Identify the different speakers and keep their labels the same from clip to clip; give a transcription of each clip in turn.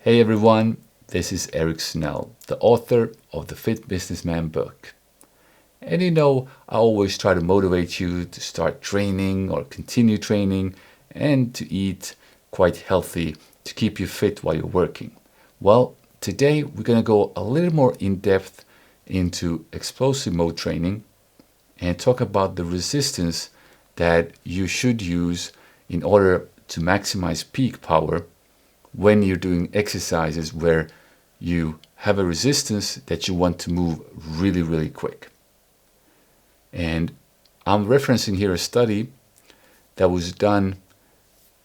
Speaker 1: Hey everyone, this is Eric Snell, the author of the Fit Businessman book. And I always try to motivate you to start training or continue training and to eat quite healthy to keep you fit while you're working. Well, today we're going to go a little more in depth into explosive mode training and talk about the resistance that you should use in order to maximize peak power when you're doing exercises where you have a resistance that you want to move really, really quick. And I'm referencing here a study that was done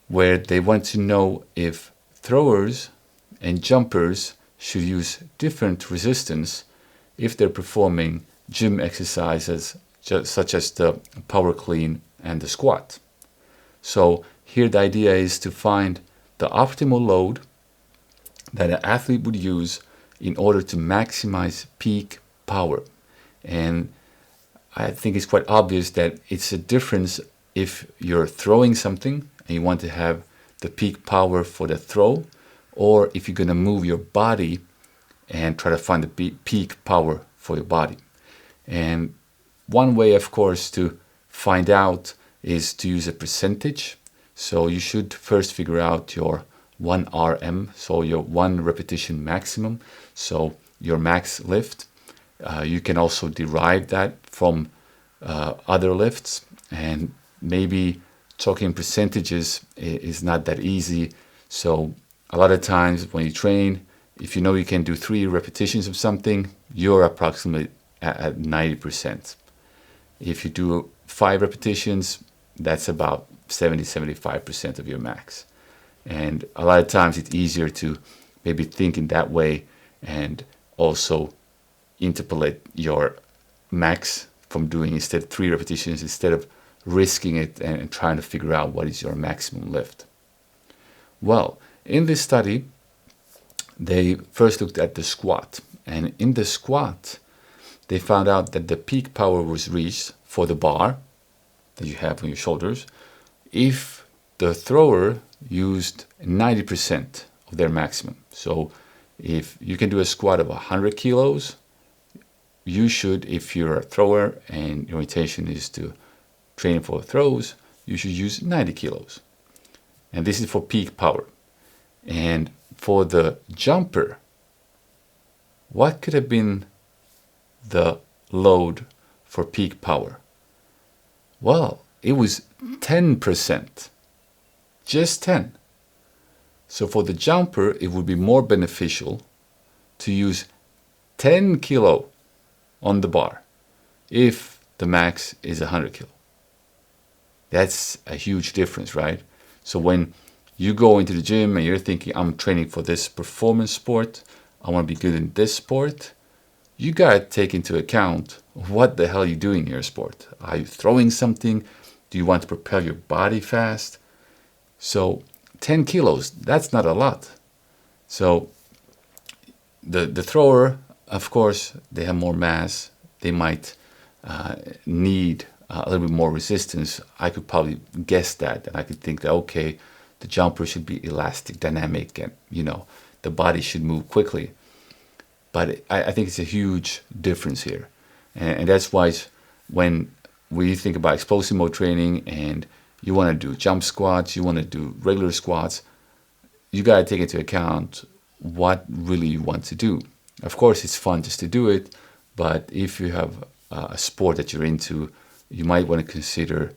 Speaker 1: where they want to know if throwers and jumpers should use different resistance if they're performing gym exercises such as the power clean and the squat. So here the idea is to find the optimal load that an athlete would use in order to maximize peak power. And I think it's quite obvious that it's a difference if you're throwing something and you want to have the peak power for the throw, or if you're going to move your body and try to find the peak power for your body. And one way, of course, to find out is to use a percentage. So you should first figure out your 1 RM, so your 1 repetition maximum, so your max lift. You can also derive that from other lifts, and maybe talking percentages is not that easy. So a lot of times when you train, if you know you can do 3 repetitions of something, you're approximately at 90%. If you do 5 repetitions, that's about 70-75% of your max. And a lot of times it's easier to maybe think in that way and also interpolate your max from doing instead 3 repetitions instead of risking it and trying to figure out what is your maximum lift. Well, in this study, they first looked at the squat. And in the squat, they found out that the peak power was reached for the bar that you have on your shoulders if the thrower used 90% of their maximum. So if you can do a squat of 100 kilos, you should, if you're a thrower and your intention is to train for throws, you should use 90 kilos. And this is for peak power. And for the jumper, what could have been the load for peak power? Well, it was 10%. Just 10. So for the jumper, it would be more beneficial to use 10 kilo on the bar if the max is 100 kilo. That's a huge difference, right? So when you go into the gym and you're thinking, I'm training for this performance sport, I want to be good in this sport, you got to take into account what the hell you're doing in your sport. Are you throwing something? Do you want to propel your body fast? So 10 kilos, that's not a lot. So the thrower, of course, they have more mass. They might need a little bit more resistance. I could probably guess that, and I could think that, okay, the jumper should be elastic, dynamic, and the body should move quickly. But I think it's a huge difference here. And that's why when we think about explosive mode training and you want to do jump squats, you want to do regular squats, you got to take into account what really you want to do. Of course, it's fun just to do it, but if you have a sport that you're into, you might want to consider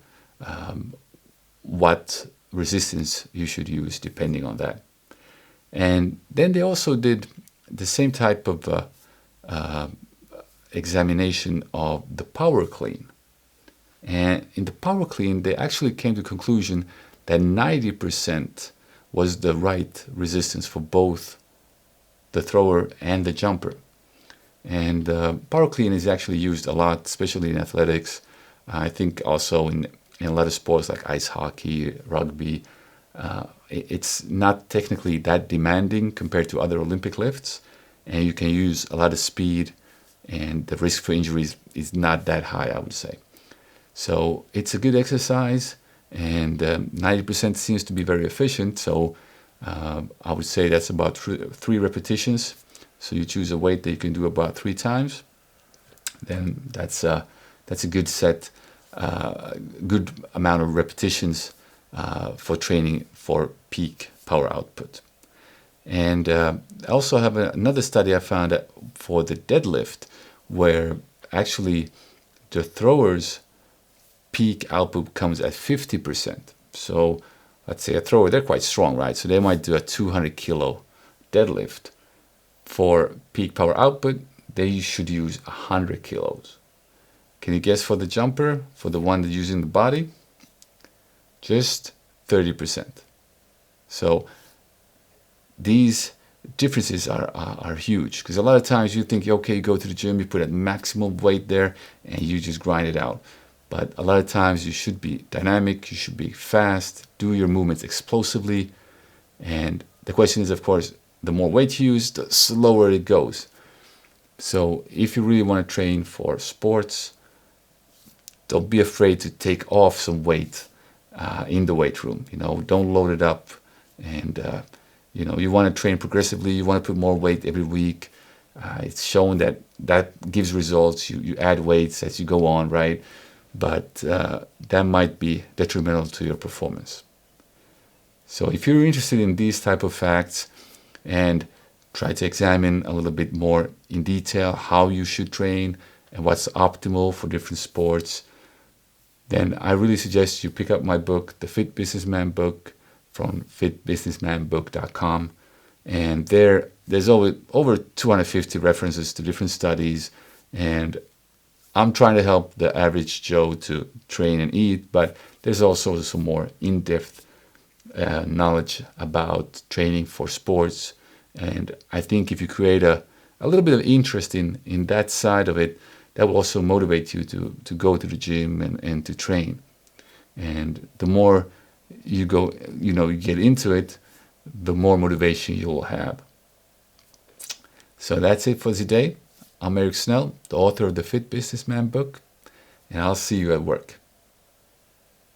Speaker 1: what resistance you should use depending on that. And then they also did the same type of examination of the power clean. And in the power clean, they actually came to the conclusion that 90% was the right resistance for both the thrower and the jumper. And power clean is actually used a lot, especially in athletics. I think also in a lot of sports like ice hockey, rugby. It's not technically that demanding compared to other Olympic lifts, and you can use a lot of speed, and the risk for injuries is not that high, I would say. So it's a good exercise, and 90% seems to be very efficient. So I would say that's about three repetitions. So you choose a weight that you can do about 3 times. Then that's a good set, good amount of repetitions for training for peak power output. And I also have another study I found for the deadlift, where actually the throwers peak output comes at 50%. So let's say a thrower, they're quite strong, right? So they might do a 200 kilo deadlift. For peak power output, they should use 100 kilos. Can you guess for the jumper, for the one that's using the body? Just 30%. So these differences are huge, because a lot of times you think, okay, you go to the gym, you put a maximum weight there, and you just grind it out. But a lot of times you should be dynamic, you should be fast, do your movements explosively. And the question is, of course, the more weight you use, the slower it goes. So if you really want to train for sports, don't be afraid to take off some weight in the weight room. Don't load it up. And you want to train progressively. You want to put more weight every week. It's shown that gives results. You add weights as you go on, right? But that might be detrimental to your performance. So if you're interested in these type of facts and try to examine a little bit more in detail how you should train and what's optimal for different sports, then I really suggest you pick up my book, The Fit Businessman Book, from ExplosiveMode.com. And there's over 250 references to different studies. And I'm trying to help the average Joe to train and eat, but there's also some more in-depth knowledge about training for sports. And I think if you create a little bit of interest in that side of it, that will also motivate you to go to the gym and to train. And the more you go, you get into it, the more motivation you will have. So that's it for today. I'm Eric Snell, the author of the Fit Businessman book, and I'll see you at work.